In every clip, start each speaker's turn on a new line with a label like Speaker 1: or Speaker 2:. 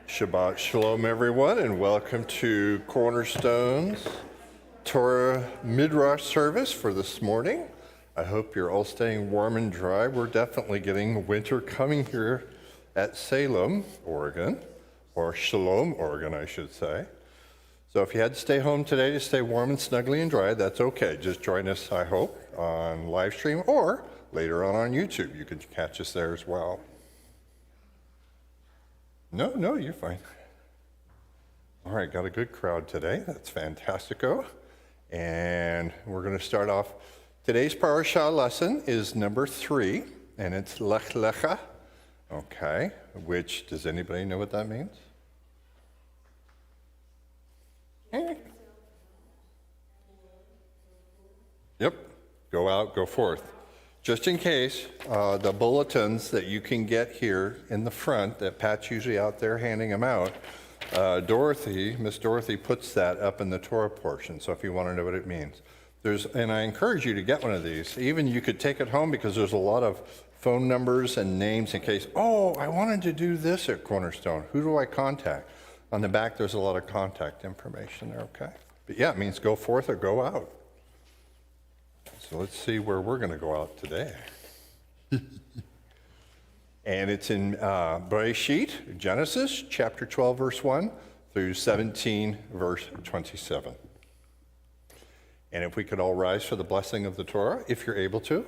Speaker 1: Shabbat Shalom, everyone, and welcome to Cornerstone's Torah Midrash service for this morning. I hope you're all staying warm and dry. We're definitely getting winter coming here at Salem, Oregon, or Shalom, Oregon, I should say. So if you had to stay home today to stay warm and snuggly and dry, that's okay. Just join us, I hope, on live stream or later on YouTube. You can catch us there as well. No, you're fine. All right, got a good crowd today. That's fantastico. And we're going to start off. Today's parashah lesson is number 3, and it's Lecha. Okay, which, does anybody know what that means? Yep, go out, go forth. Just in case, the bulletins that you can get here in the front, that Pat's usually out there handing them out, Miss Dorothy puts that up in the Torah portion, so if you want to know what it means. And I encourage you to get one of these. Even you could take it home because there's a lot of phone numbers and names in case, I wanted to do this at Cornerstone. Who do I contact? On the back, there's a lot of contact information there, okay? But yeah, it means go forth or go out. So let's see where we're going to go out today. And it's in Bereshit, Genesis, chapter 12, verse 1 through 17, verse 27. And if we could all rise for the blessing of the Torah, if you're able to.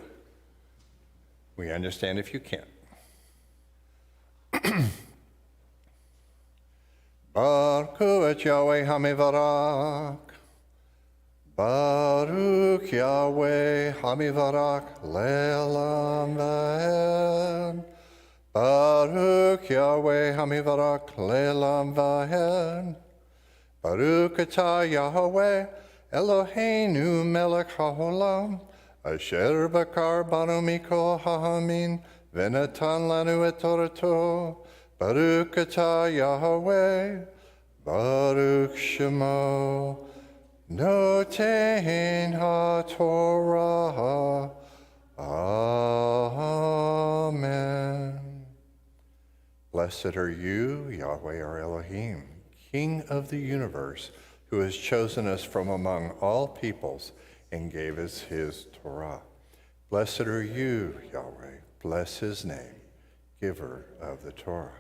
Speaker 1: We understand if you can't. Baruch et Yahweh HaMevarach. Baruch Yahweh HaMevarach le'olam va'ed. Baruch Yahweh HaMevarach le'olam va'ed. Baruch atah Yahweh Eloheinu melech ha'olam asher bakar banu mikol ha'amin v'natan lanu et torato. Baruch atah Yahweh Baruch Shemo Notein HaTorah. Amen. Blessed are you, Yahweh our Elohim, King of the universe, who has chosen us from among all peoples and gave us his Torah. Blessed are you, Yahweh, bless his name, giver of the Torah.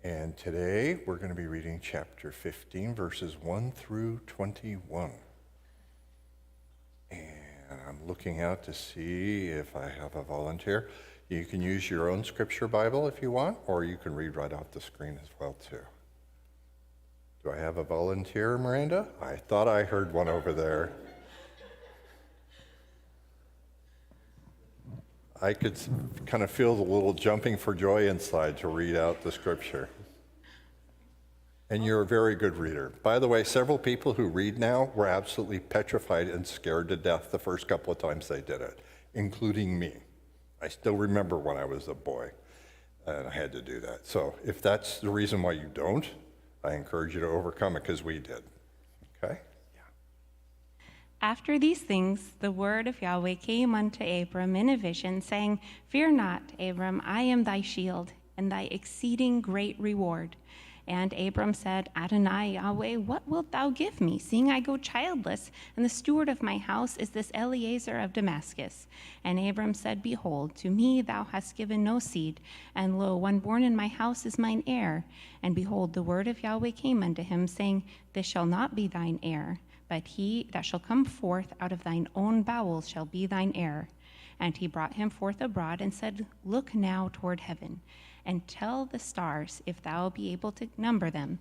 Speaker 1: And today, we're going to be reading chapter 15, verses 1 through 21. And I'm looking out to see if I have a volunteer. You can use your own scripture Bible if you want, or you can read right off the screen as well, too. Do I have a volunteer, Miranda? I thought I heard one over there. I could kind of feel the little jumping for joy inside to read out the scripture. And you're a very good reader. By the way, several people who read now were absolutely petrified and scared to death the first couple of times they did it, including me. I still remember when I was a boy, and I had to do that. So if that's the reason why you don't, I encourage you to overcome it, because we did. Okay?
Speaker 2: After these things, the word of Yahweh came unto Abram in a vision, saying, Fear not, Abram, I am thy shield, and thy exceeding great reward. And Abram said, Adonai, Yahweh, what wilt thou give me, seeing I go childless, and the steward of my house is this Eliezer of Damascus? And Abram said, Behold, to me thou hast given no seed, and lo, one born in my house is mine heir. And behold, the word of Yahweh came unto him, saying, This shall not be thine heir, but he that shall come forth out of thine own bowels shall be thine heir. And he brought him forth abroad, and said, Look now toward heaven, and tell the stars, if thou be able to number them.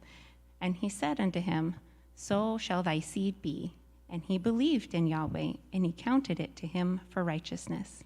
Speaker 2: And he said unto him, So shall thy seed be. And he believed in Yahweh, and he counted it to him for righteousness.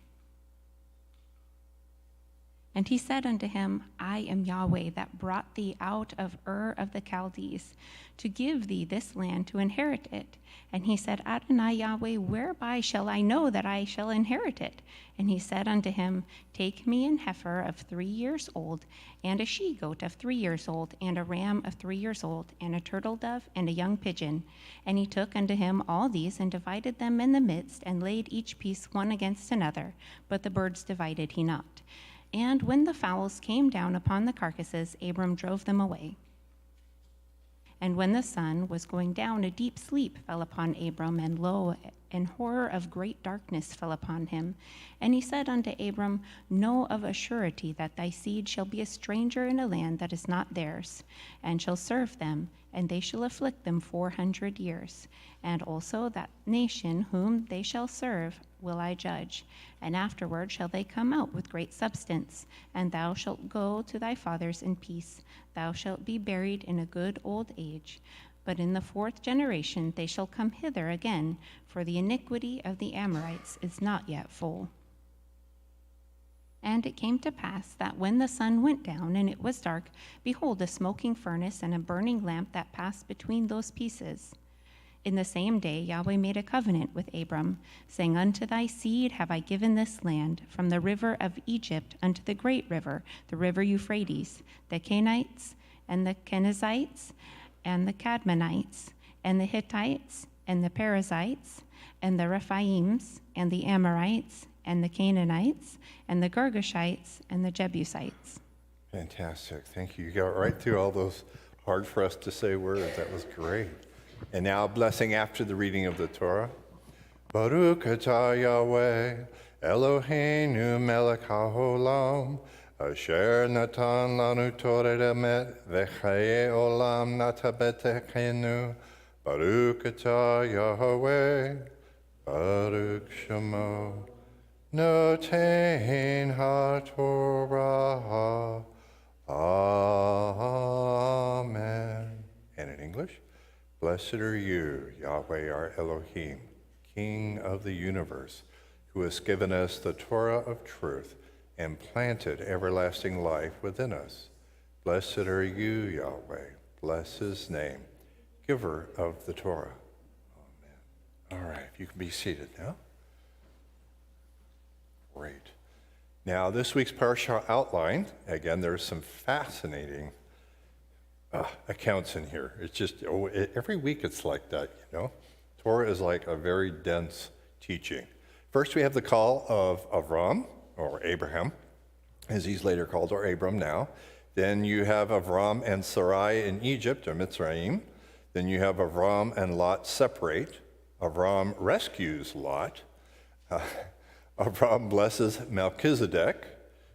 Speaker 2: And he said unto him, I am Yahweh that brought thee out of Ur of the Chaldees, to give thee this land to inherit it. And he said, Adonai Yahweh, whereby shall I know that I shall inherit it? And he said unto him, Take me an heifer of 3 years old, and a she-goat of 3 years old, and a ram of 3 years old, and a turtle dove, and a young pigeon. And he took unto him all these, and divided them in the midst, and laid each piece one against another, but the birds divided he not. And when the fowls came down upon the carcasses, Abram drove them away. And when the sun was going down, a deep sleep fell upon Abram, and lo, an horror of great darkness fell upon him. And he said unto Abram, Know of a surety that thy seed shall be a stranger in a land that is not theirs, and shall serve them, and they shall afflict them 400 years. And also that nation whom they shall serve will I judge. And afterward shall they come out with great substance, and thou shalt go to thy fathers in peace. Thou shalt be buried in a good old age. But in the 4th generation they shall come hither again, for the iniquity of the Amorites is not yet full. And it came to pass that when the sun went down and it was dark, behold, a smoking furnace and a burning lamp that passed between those pieces. In the same day Yahweh made a covenant with Abram, saying, Unto thy seed have I given this land, from the river of Egypt unto the great river, the river Euphrates, the Canaanites, and the Kenizzites, and the Cadmonites, and the Hittites, and the Perizzites, and the Rephaims, and the Amorites, and the Canaanites, and the Girgashites, and the Jebusites.
Speaker 1: Fantastic. Thank you. You got right through all those hard for us to say words. That was great. And now a blessing after the reading of the Torah. Baruch atah Yahweh, Eloheinu melech haolam, asher natan lanu Torah emet, v'chaye olam nata betechenu. Baruch atah Yahweh, Baruch Shemo, notein haTorah. Amen. And in English, blessed are you, Yahweh our Elohim, King of the universe, who has given us the Torah of truth and planted everlasting life within us. Blessed are you, Yahweh. Bless his name, giver of the Torah. Amen. All right, you can be seated now. Great. Now, this week's parasha outline, again, there's some fascinating accounts in here. It's just, every week it's like that, you know? Torah is like a very dense teaching. First, we have the call of Avram, or Abraham, as he's later called, or Abram now. Then you have Avram and Sarai in Egypt, or Mitzrayim. Then you have Avram and Lot separate. Avram rescues Lot. Avram blesses Melchizedek,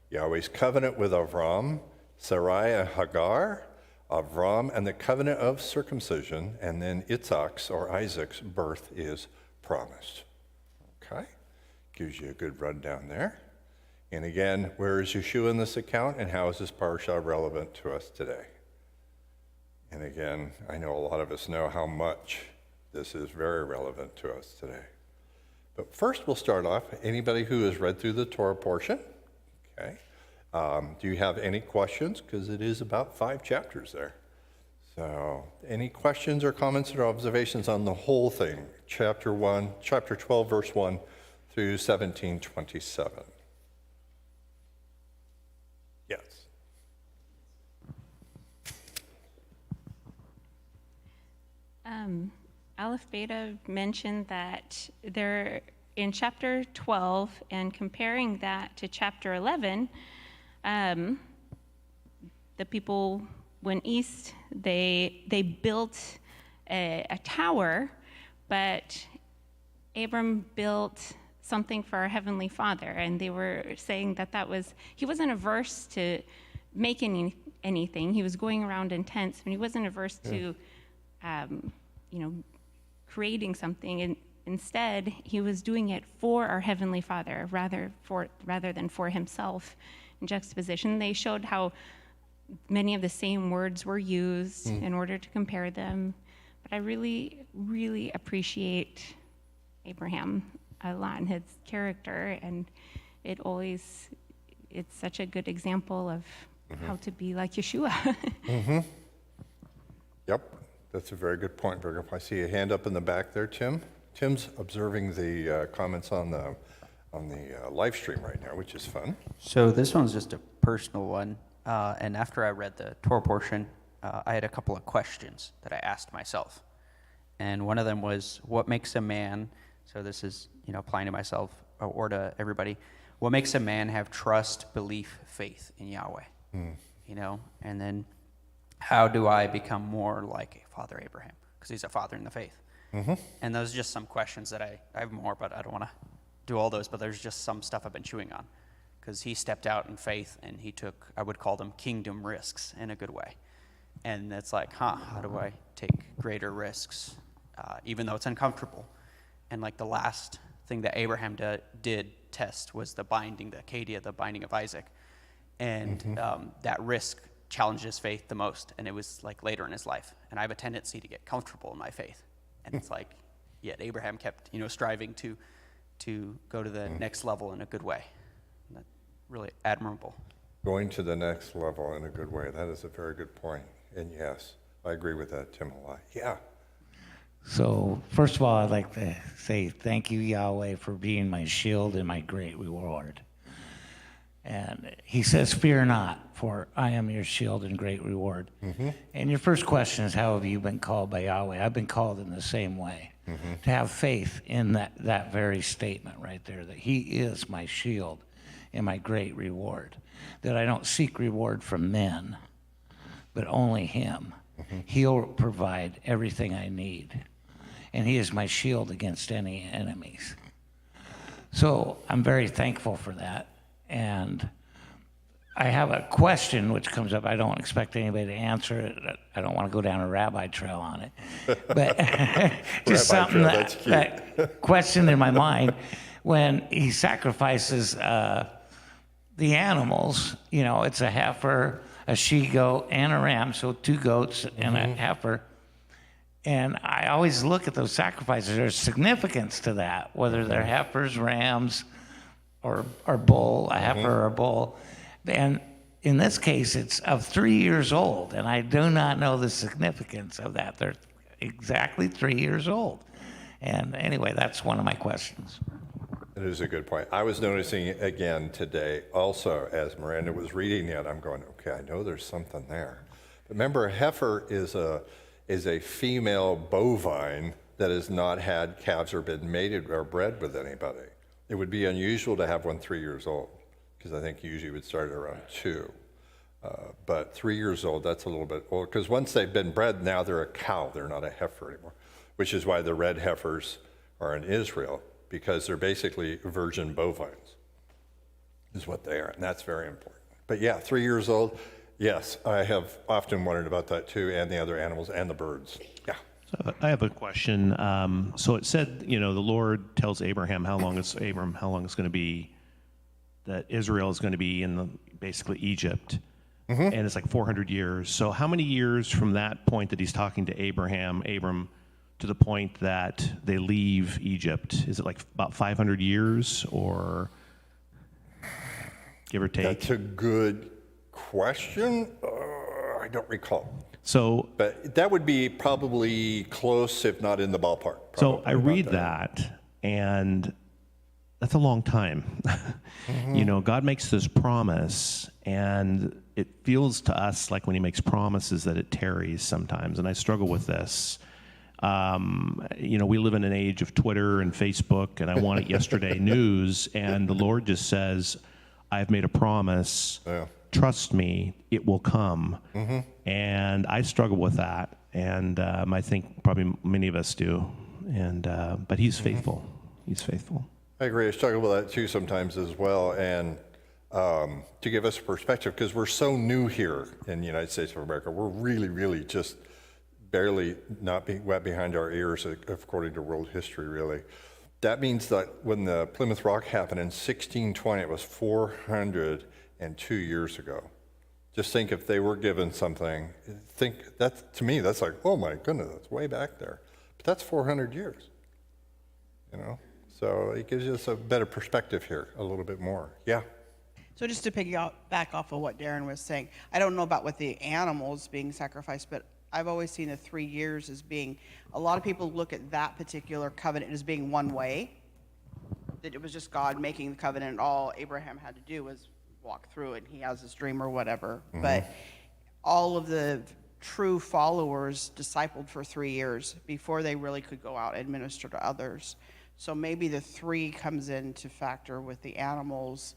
Speaker 1: Yahweh's covenant with Avram, Sarai and Hagar, Avram and the covenant of circumcision, and then Isaac's birth is promised. Okay, gives you a good rundown there. And again, where is Yeshua in this account, and how is this parasha relevant to us today? And again, I know a lot of us know how much this is very relevant to us today. But first, we'll start off. Anybody who has read through the Torah portion, okay? Do you have any questions? Because it is about 5 chapters there. So, any questions or comments or observations on the whole thing? Chapter 12, verse 1 through 17:27. Yes.
Speaker 2: Aleph Beta mentioned that there in chapter 12, and comparing that to chapter 11, the people went east. They built a tower, but Abram built something for our Heavenly Father, and they were saying that he wasn't averse to making anything. He was going around in tents, and he wasn't averse to, creating something. And instead, he was doing it for our Heavenly Father, rather than for himself. In juxtaposition, they showed how many of the same words were used in order to compare them. But I really, really appreciate Abraham a lot and his character, and it's such a good example of how to be like Yeshua.
Speaker 1: Yep, that's a very good point, Virgo. I see a hand up in the back there, Tim. Tim's observing the comments on the live stream right now, which is fun.
Speaker 3: So this one's just a personal one, and after I read the Torah portion, I had a couple of questions that I asked myself, and one of them was, what makes a man? So this is applying to myself or to everybody. what makes a man have trust, belief, faith in Yahweh? You know, and then how do I become more like Father Abraham? Because he's a father in the faith. And those are just some questions that I have more, but I don't want to do all those, but there's just some stuff I've been chewing on. Because he stepped out in faith and he took, I would call them kingdom risks in a good way. And it's like, how do I take greater risks, even though it's uncomfortable? And like the last thing that Abraham did test was the binding, the Acadia, the binding of Isaac. And that risk challenged his faith the most, and it was like later in his life. And I have a tendency to get comfortable in my faith. And it's like, yet Abraham kept, striving to go to the next level in a good way. And that's really admirable.
Speaker 1: Going to the next level in a good way. That is a very good point. And yes, I agree with that, Tim, a lot. Yeah.
Speaker 4: So, first of all, I'd like to say thank you, Yahweh, for being my shield and my great reward. And he says, fear not, for I am your shield and great reward. And your first question is, how have you been called by Yahweh? I've been called in the same way. To have faith in that very statement right there, that he is my shield and my great reward. That I don't seek reward from men, but only him. He'll provide everything I need. And he is my shield against any enemies. So I'm very thankful for that. And I have a question which comes up. I don't expect anybody to answer it. I don't want to go down a rabbi trail on it. But just something that question in my mind. When he sacrifices the animals, it's a heifer, a she-goat, and a ram, so 2 goats and a heifer. And I always look at those sacrifices. There's significance to that, whether they're heifers, rams, or bull, a heifer or a bull. And in this case, it's of 3 years old, and I do not know the significance of that. They're exactly 3 years old. And anyway, that's one of my questions.
Speaker 1: It is a good point. I was noticing it again today also as Miranda was reading it. I'm going, okay, I know there's something there. But remember, a heifer is a female bovine that has not had calves or been mated or bred with anybody. It would be unusual to have one 3 years old, because I think usually would start around 2. But 3 years old, that's a little bit old, because once they've been bred, now they're a cow. They're not a heifer anymore, which is why the red heifers are in Israel, because they're basically virgin bovines, is what they are, and that's very important. But yeah, 3 years old, yes, I have often wondered about that too, and the other animals and the birds. Yeah.
Speaker 5: So I have a question. So it said, the Lord tells Abraham how long it's going to be, that Israel is going to be in basically Egypt, and it's like 400 years. So how many years from that point that he's talking to Abram, to the point that they leave Egypt? Is it like about 500 years, or give or take?
Speaker 1: That's a good question. I don't recall.
Speaker 5: So,
Speaker 1: but that would be probably close, if not in the ballpark.
Speaker 5: So I read that, and that's a long time. God makes this promise, and it feels to us like when he makes promises that it tarries sometimes, and I struggle with this. We live in an age of Twitter and Facebook, and I want it yesterday news, and the Lord just says, I've made a promise. Yeah. Trust me, it will come. And I struggle with that, and I think probably many of us do. And but he's faithful. He's faithful.
Speaker 1: I agree. I struggle with that too sometimes as well. And to give us a perspective, because we're so new here in the United States of America, we're really, really just barely not being wet behind our ears according to world history, really. That means that when the Plymouth Rock happened in 1620, it was 402 years ago. Just think if they were given something, to me, that's like, oh my goodness, that's way back there. But that's 400 years, So it gives us a better perspective here, a little bit more. Yeah.
Speaker 6: So just to back off of what Darren was saying, I don't know about with the animals being sacrificed, but I've always seen the 3 years as being, a lot of people look at that particular covenant as being one way, that it was just God making the covenant, and all Abraham had to do was walk through it, and he has his dream or whatever. But all of the true followers discipled for 3 years before they really could go out and minister to others. So maybe the 3 comes into factor with the animals,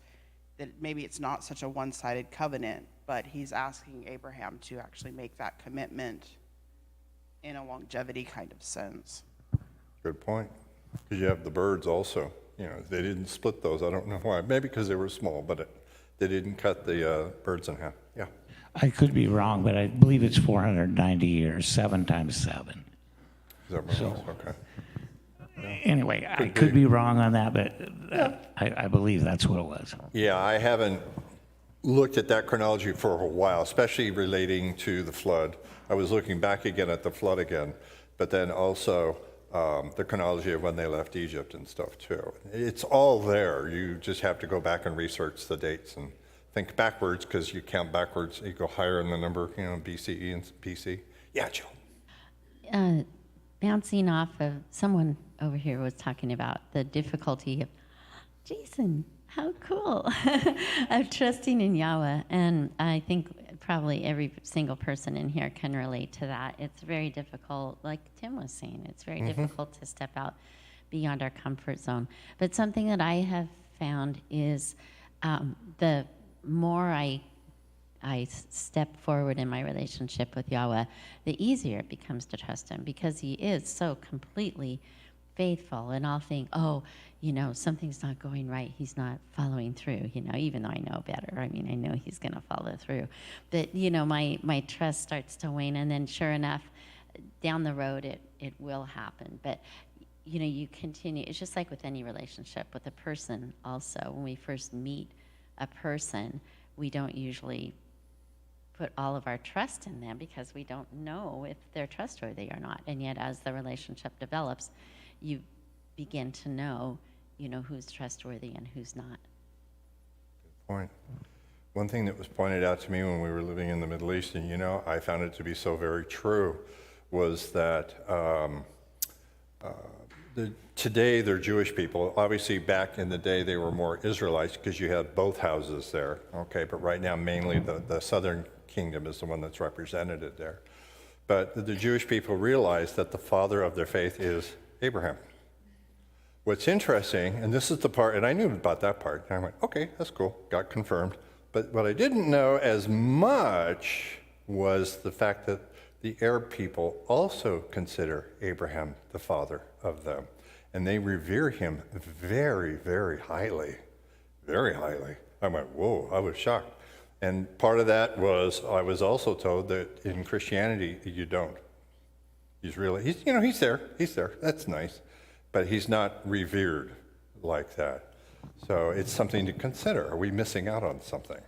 Speaker 6: that maybe it's not such a one-sided covenant, but he's asking Abraham to actually make that commitment in a longevity kind of sense.
Speaker 1: Good point. Because you have the birds also. You know, they didn't split those. I don't know why. Maybe because they were small, but they didn't cut the birds in half. Yeah.
Speaker 4: I could be wrong, but I believe it's 490 years, 7 times 7.
Speaker 1: Is that right?
Speaker 4: So-
Speaker 1: Okay.
Speaker 4: Anyway, I could be wrong on that, but I believe that's what it was.
Speaker 1: Yeah, I haven't looked at that chronology for a while, especially relating to the flood. I was looking back again at the flood again, but then also the chronology of when they left Egypt and stuff too. It's all there. You just have to go back and research the dates and think backwards, because you count backwards, you go higher in the number, you know, BCE and PC. Yeah, Jill.
Speaker 7: Bouncing off of someone over here was talking about the difficulty of, Jason, how cool, of trusting in Yahweh. And I think probably every single person in here can relate to that. It's very difficult, like Tim was saying, it's very difficult to step out beyond our comfort zone. But something that I have found is the more I step forward in my relationship with Yahweh, the easier it becomes to trust him, because he is so completely faithful. And I'll think, oh, you know, something's not going right. He's not following through, you know, even though I know better. I mean, I know he's going to follow through. But, you know, my trust starts to wane. And then sure enough, down the road, it will happen. But, you know, you continue. It's just like with any relationship with a person also. When we first meet a person, we don't usually put all of our trust in them because we don't know if they're trustworthy or not. And yet as the relationship develops, you begin to know, you know, who's trustworthy and who's not.
Speaker 1: Good point. One thing that was pointed out to me when we were living in the Middle East, and you know, I found it to be so very true, was that today they're Jewish people. Obviously back in the day they were more Israelites because you had both houses there, okay? But right now mainly the southern kingdom is the one that's represented there. But the Jewish people realized that the father of their faith is Abraham. What's interesting, and this is the part, and I knew about that part, and I went, okay, that's cool, got confirmed. But what I didn't know as much was the fact that the Arab people also consider Abraham the father of them. And they revere him very, very highly, very highly. I went, whoa, I was shocked. And part of that was, I was also told that in Christianity, you don't. He's there, that's nice. But he's not revered like that. So it's something to consider. Are we missing out on something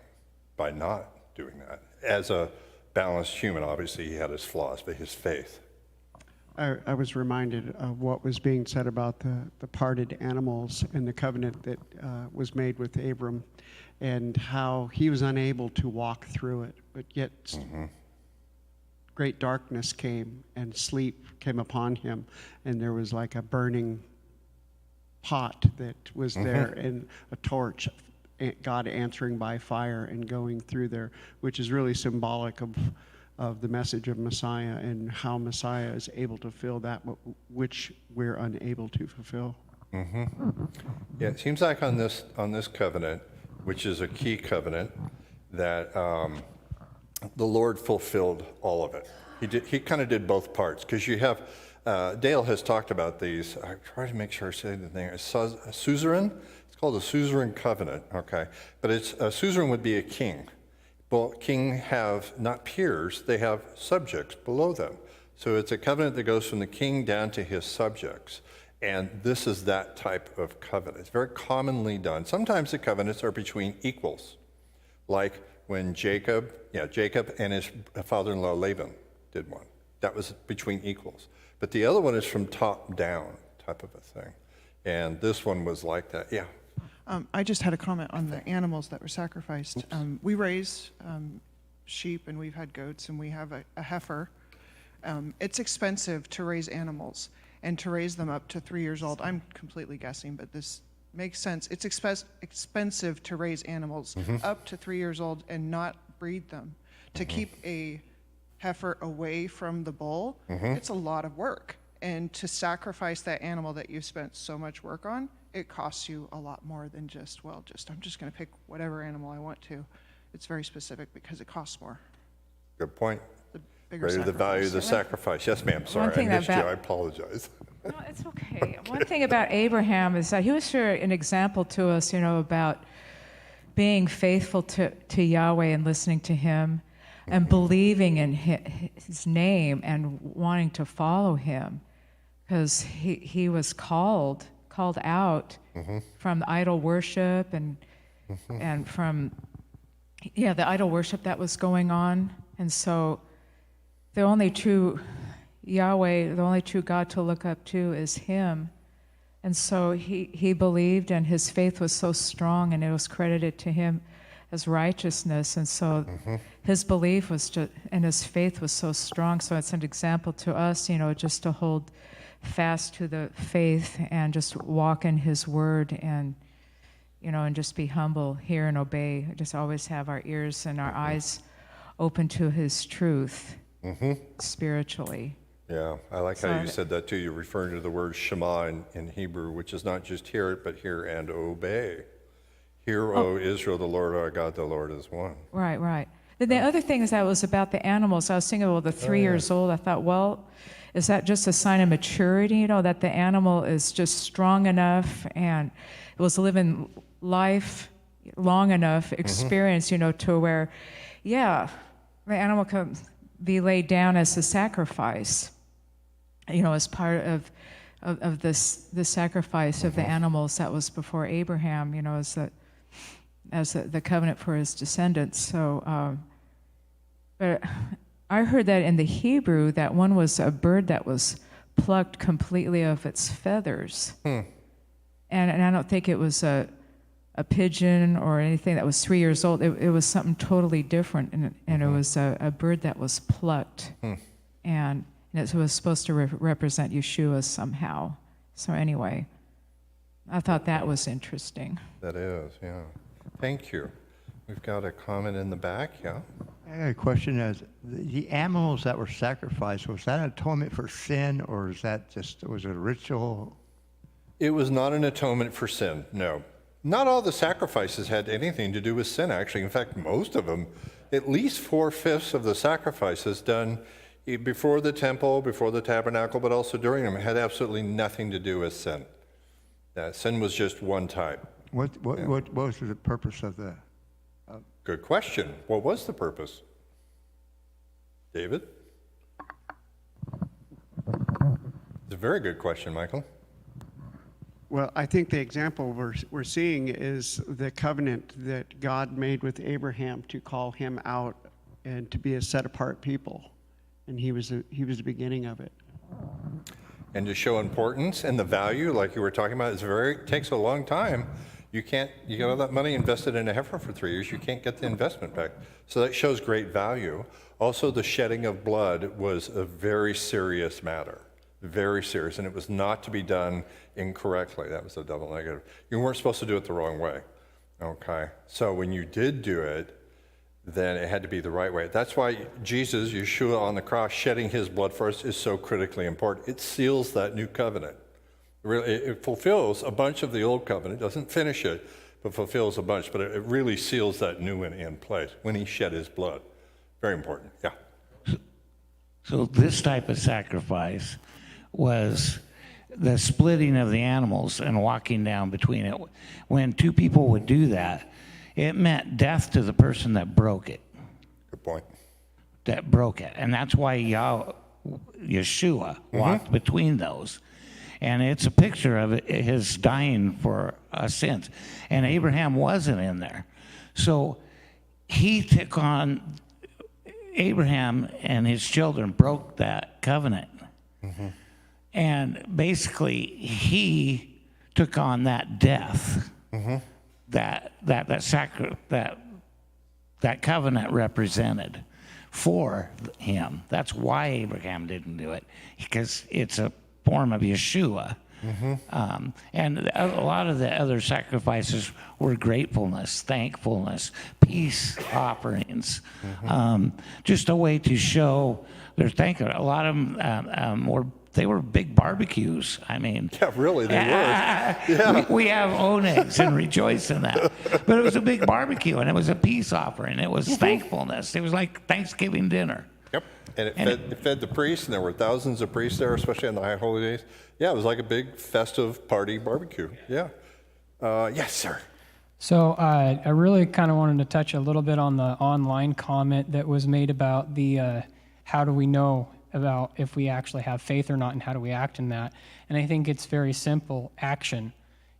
Speaker 1: by not doing that? As a balanced human, obviously he had his flaws, but his faith.
Speaker 8: I was reminded of what was being said about the parted animals and the covenant that was made with Abram, and how he was unable to walk through it, but yet great darkness came and sleep came upon him, and there was like a burning pot that was there and a torch, God answering by fire and going through there, which is really symbolic of the message of Messiah and how Messiah is able to fill that which we're unable to fulfill.
Speaker 1: Yeah, it seems like on this covenant, which is a key covenant, that the Lord fulfilled all of it. He kind of did both parts, because you have, Dale has talked about these. I try to make sure I say the thing. A suzerain. It's called a suzerain covenant. Okay, but a suzerain would be a king. Well, king have not peers; they have subjects below them. So it's a covenant that goes from the king down to his subjects. And this is that type of covenant. It's very commonly done. Sometimes the covenants are between equals, like when Jacob and his father-in-law Laban did one. That was between equals. But the other one is from top down type of a thing. And this one was like that. Yeah.
Speaker 9: I just had a comment on the animals that were sacrificed. We raise sheep, and we've had goats, and we have a heifer. It's expensive to raise animals and to raise them up to 3 years old. I'm completely guessing, but this makes sense. It's expensive to raise animals up to 3 years old and not breed them. To keep a heifer away from the bull, it's a lot of work. And to sacrifice that animal that you've spent so much work on, it costs you a lot more than just I'm just going to pick whatever animal I want to. It's very specific because it costs more.
Speaker 1: Good point.
Speaker 9: The bigger
Speaker 1: Greater the value of the sacrifice. Yes, ma'am, sorry, I
Speaker 10: thing
Speaker 1: missed you,
Speaker 10: about-
Speaker 1: I apologize.
Speaker 10: No, it's okay. One thing about Abraham is that he was sure an example to us, about being faithful to Yahweh and listening to him and believing in his name and wanting to follow him, because he was called out from the idol worship and from the idol worship that was going on. And so the only true Yahweh, the only true God to look up to is him. And so he believed, and his faith was so strong, and it was credited to him as righteousness. And so his belief was and his faith was so strong. So it's an example to us, just to hold fast to the faith and just walk in his word, and and just be humble, hear and obey. Just always have our ears and our eyes open to his truth spiritually.
Speaker 1: Yeah, I like how you said that too. You're referring to the word Shema in Hebrew, which is not just hear it, but hear and obey. Hear, O Israel, the Lord our God, the Lord is one.
Speaker 10: Right. The other thing is that was about the animals. I was thinking, well, the 3 years old, I thought, well, is that just a sign of maturity, that the animal is just strong enough and it was living life long enough, experience, to where, the animal can be laid down as a sacrifice, as part of the sacrifice of the animals that was before Abraham, as the covenant for his descendants. So, but I heard that in the Hebrew, that one was a bird that was plucked completely of its feathers. And I don't think it was a pigeon or anything that was 3 years old. It was something totally different, and it was a bird that was plucked. And it was supposed to represent Yeshua somehow. So anyway, I thought that was interesting.
Speaker 1: That is, yeah. Thank you. We've got a comment in the back, yeah?
Speaker 11: I got a question. As the animals that were sacrificed, was that an atonement for sin, or was it a ritual?
Speaker 1: It was not an atonement for sin, no. Not all the sacrifices had anything to do with sin, actually. In fact, most of them, at least 4/5 of the sacrifices done before the temple, before the tabernacle, but also during them, had absolutely nothing to do with sin. Sin was just one type.
Speaker 11: What was the purpose of the?
Speaker 1: Good question. What was the purpose? David? It's a very good question, Michael.
Speaker 8: Well, I think the example we're seeing is the covenant that God made with Abraham to call him out and to be a set-apart people, and he was the beginning of it.
Speaker 1: And to show importance and the value, like you were talking about, takes a long time. You got all that money invested in a heifer for 3 years, you can't get the investment back. So that shows great value. Also, the shedding of blood was a very serious matter, very serious, and it was not to be done incorrectly. That was a double negative. You weren't supposed to do it the wrong way, okay? So when you did do it, then it had to be the right way. That's why Jesus, Yeshua on the cross, shedding his blood for us is so critically important. It seals that new covenant. It fulfills a bunch of the old covenant, doesn't finish it, but fulfills a bunch, but it really seals that new one in place when he shed his blood. Very important, yeah.
Speaker 4: So this type of sacrifice was the splitting of the animals and walking down between it. When two people would do that, it meant death to the person that broke it.
Speaker 1: Good point.
Speaker 4: That broke it. And that's why Yeshua walked between those. And it's a picture of his dying for us sins. And Abraham wasn't in there. So he took on, Abraham and his children broke that covenant. And basically, he took on that death that covenant represented for him. That's why Abraham didn't do it, because it's a form of Yeshua. And a lot of the other sacrifices were gratefulness, thankfulness, peace offerings, just a way to show their thank you. A lot of them were they were big barbecues. I mean,
Speaker 1: Yeah, really, they were. Yeah.
Speaker 4: we have onegs and rejoice in that. But it was a big barbecue, and it was a peace offering. It was thankfulness. It was like Thanksgiving dinner.
Speaker 1: Yep. And it fed the priests, and there were thousands of priests there, especially on the high holy days. Yeah, it was like a big festive party barbecue. Yeah. Yes, sir.
Speaker 12: So I really kind of wanted to touch a little bit on the online comment that was made about the how do we know about if we actually have faith or not, and how do we act in that. And I think it's very simple: action.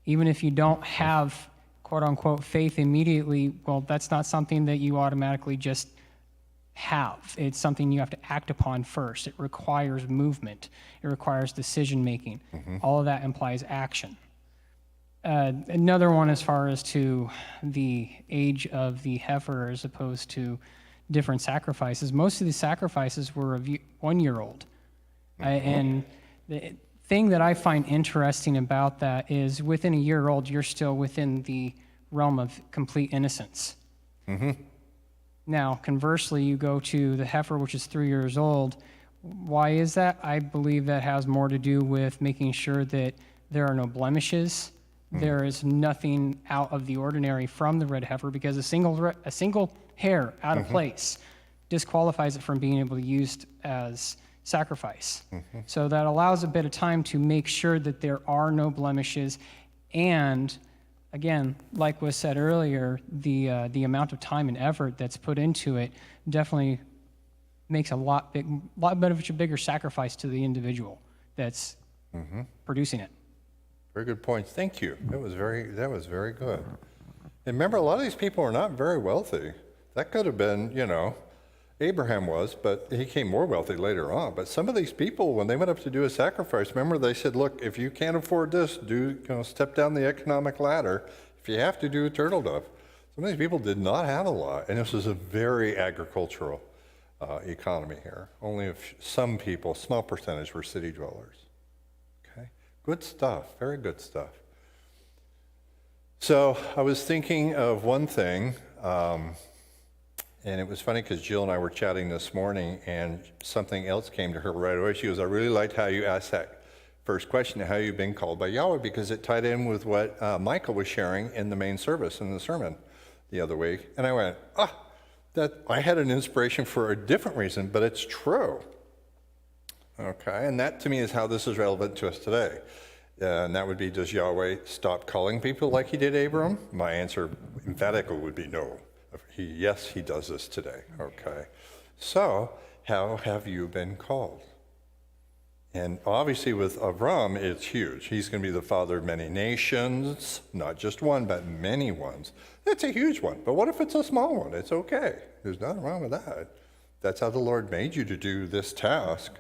Speaker 12: Even if you don't have quote unquote faith immediately, well, that's not something that you automatically just have. It's something you have to act upon first. It requires movement. It requires decision making. All of that implies action. Another one as far as to the age of the heifer as opposed to different sacrifices. Most of the sacrifices were of 1-year-old. And the thing that I find interesting about that is within a year-old, you're still within the realm of complete innocence. Now, conversely, you go to the heifer, which is 3 years old. Why is that? I believe that has more to do with making sure that there are no blemishes. There is nothing out of the ordinary from the red heifer, because a single hair out of place disqualifies it from being able to be used as sacrifice. So that allows a bit of time to make sure that there are no blemishes. And again, like was said earlier, the amount of time and effort that's put into it definitely makes a lot of a bigger sacrifice to the individual that's producing it.
Speaker 1: Very good points. Thank you. That was very good. And remember, a lot of these people are not very wealthy. That could have been, Abraham was, but he became more wealthy later on. But some of these people, when they went up to do a sacrifice, remember they said, look, if you can't afford this, step down the economic ladder. If you have to, do a turtle dove. Some of these people did not have a lot, and this was a very agricultural economy here. Only some people, small percentage, were city dwellers. Okay, good stuff, very good stuff. So I was thinking of one thing, and it was funny because Jill and I were chatting this morning, and something else came to her right away. She goes, I really liked how you asked that first question, how you've been called by Yahweh, because it tied in with what Michael was sharing in the main service in the sermon the other week. And I went, that I had an inspiration for a different reason, but it's true. Okay, and that to me is how this is relevant to us today. And that would be, does Yahweh stop calling people like he did Abram? My answer emphatically would be no. Yes, he does this today. Okay, so how have you been called? And obviously with Avram, it's huge. He's going to be the father of many nations, not just one, but many ones. That's a huge one. But what if it's a small one? It's okay. There's nothing wrong with that. That's how the Lord made you to do this task.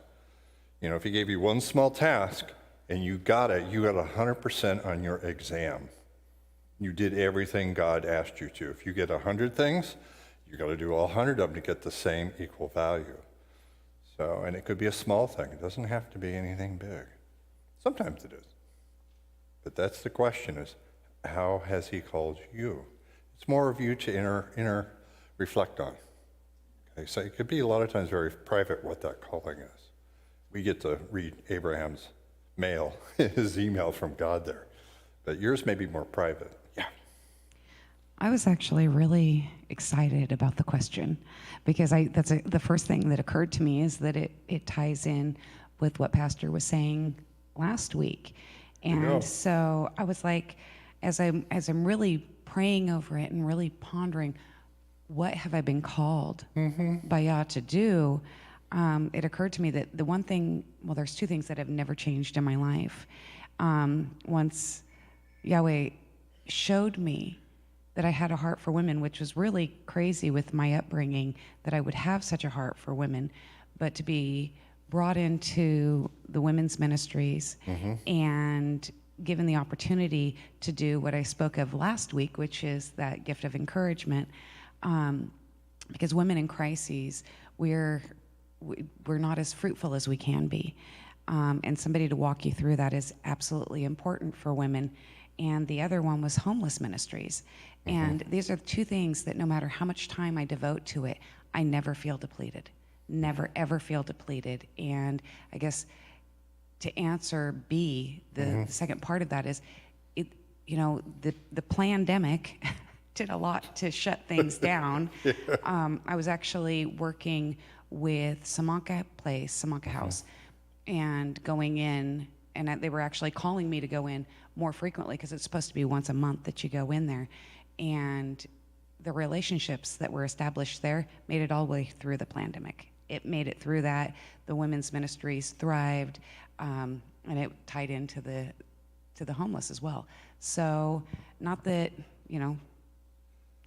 Speaker 1: If he gave you one small task and you got it, you got 100% on your exam. You did everything God asked you to. If you get 100 things, you got to do all 100 of them to get the same equal value. So, and it could be a small thing. It doesn't have to be anything big. Sometimes it is. But that's the question, is how has he called you? It's more of you to inner reflect on. Okay, so it could be a lot of times very private what that calling is. We get to read Abraham's mail, his email from God there. But yours may be more private. Yeah.
Speaker 13: I was actually really excited about the question, because the first thing that occurred to me is that it ties in with what Pastor was saying last week. And so I was like, as I'm really praying over it and really pondering, what have I been called by Yah to do? It occurred to me that the one thing, well, there's two things that have never changed in my life. Once Yahweh showed me that I had a heart for women, which was really crazy with my upbringing, that I would have such a heart for women, but to be brought into the women's ministries and given the opportunity to do what I spoke of last week, which is that gift of encouragement, because women in crises, we're not as fruitful as we can be. And somebody to walk you through that is absolutely important for women. And the other one was homeless ministries. And these are two things that no matter how much time I devote to it, I never feel depleted. Never, ever feel depleted. And I guess to answer B, the second part of that is, the pandemic did a lot to shut things down. I was actually working with Samanka House, and going in, and they were actually calling me to go in more frequently because it's supposed to be once a month that you go in there. And the relationships that were established there made it all the way through the pandemic. It made it through that. The women's ministries thrived, and it tied into the homeless as well. So not that,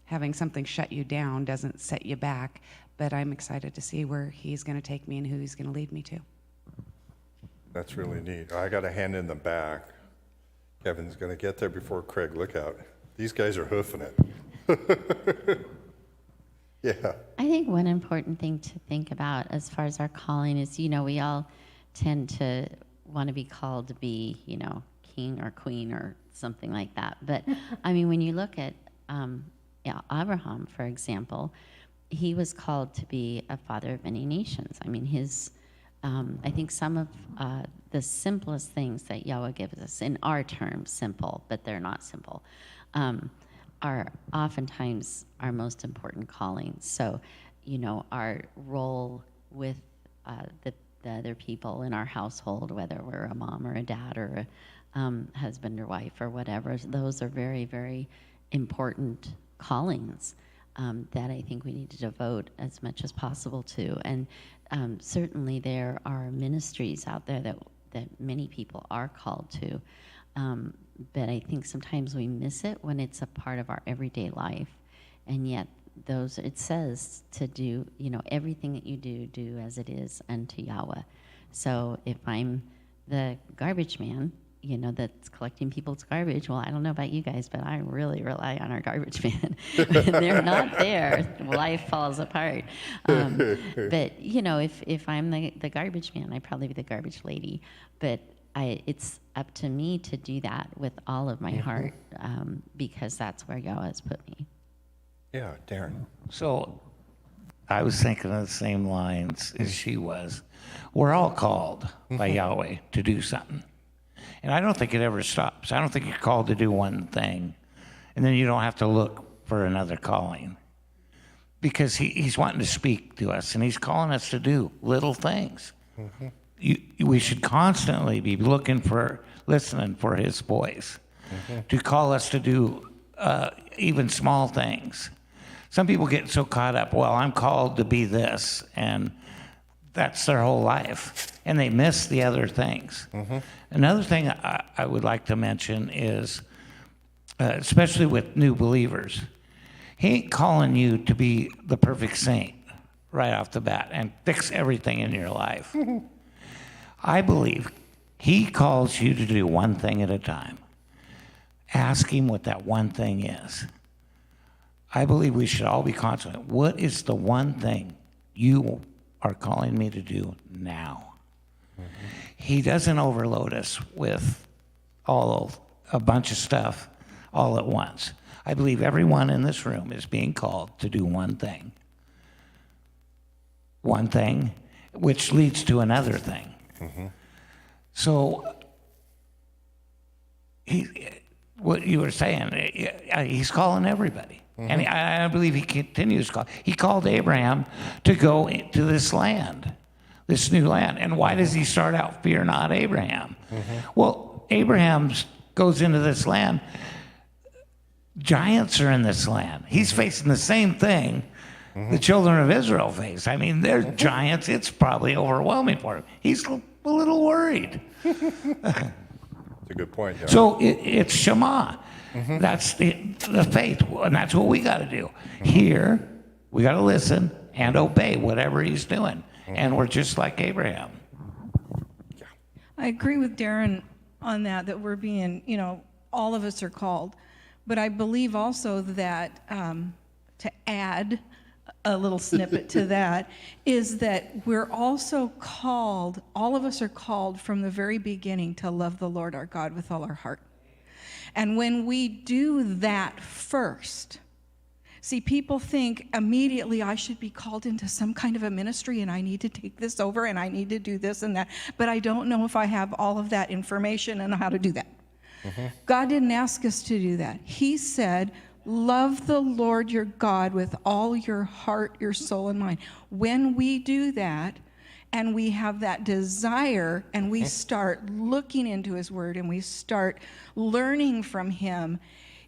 Speaker 13: having something shut you down doesn't set you back, but I'm excited to see where he's going to take me and who he's going to lead me to.
Speaker 1: That's really neat. I got a hand in the back. Kevin's going to get there before Craig. Look out. These guys are hoofing it. Yeah.
Speaker 7: I think one important thing to think about as far as our calling is, we all tend to want to be called to be, king or queen or something like that. But I mean, when you look at Abraham, for example, he was called to be a father of many nations. I mean, I think some of the simplest things that Yahweh gives us, in our terms, simple, but they're not simple, are oftentimes our most important callings. So, our role with the other people in our household, whether we're a mom or a dad or a husband or wife or whatever, those are very, very important callings that I think we need to devote as much as possible to. And certainly there are ministries out there that many people are called to. But I think sometimes we miss it when it's a part of our everyday life. And yet it says to do, everything that you do as it is unto Yahweh. So if I'm the garbage man, that's collecting people's garbage, well, I don't know about you guys, but I really rely on our garbage man. When they're not there, life falls apart. But, if I'm the garbage man, I'd probably be the garbage lady. But it's up to me to do that with all of my heart, because that's where Yahweh has put me.
Speaker 1: Yeah, Darren.
Speaker 4: So I was thinking of the same lines as she was. We're all called by Yahweh to do something. And I don't think it ever stops. I don't think you're called to do one thing, and then you don't have to look for another calling. Because he's wanting to speak to us, and he's calling us to do little things. We should constantly be listening for his voice, to call us to do even small things. Some people get so caught up, well, I'm called to be this, and that's their whole life, and they miss the other things. Another thing I would like to mention is, especially with new believers, he ain't calling you to be the perfect saint right off the bat and fix everything in your life. I believe he calls you to do one thing at a time. Ask him what that one thing is. I believe we should all be confident. What is the one thing you are calling me to do now? He doesn't overload us with a bunch of stuff all at once. I believe everyone in this room is being called to do one thing. One thing, which leads to another thing. So, what you were saying, he's calling everybody. And I believe he continues to call. He called Abraham to go to this land, this new land. And why does he start out, fear not, Abraham? Well, Abraham goes into this land. Giants are in this land. He's facing the same thing the children of Israel face. I mean, they're giants. It's probably overwhelming for him. He's a little worried.
Speaker 1: That's a good point. Yeah.
Speaker 4: So it's Shema. That's the faith, and that's what we got to do. Here, we got to listen and obey whatever he's doing, and we're just like Abraham.
Speaker 14: I agree with Darren on that we're being, all of us are called. But I believe also that to add a little snippet to that is that we're also called, all of us are called from the very beginning to love the Lord our God with all our heart. And when we do that first, See, people think immediately I should be called into some kind of a ministry and I need to take this over and I need to do this and that, but I don't know if I have all of that information and how to do that. God didn't ask us to do that. He said, love the Lord your God with all your heart, your soul, and mind. When we do that, and we have that desire, and we start looking into his word, and we start learning from him,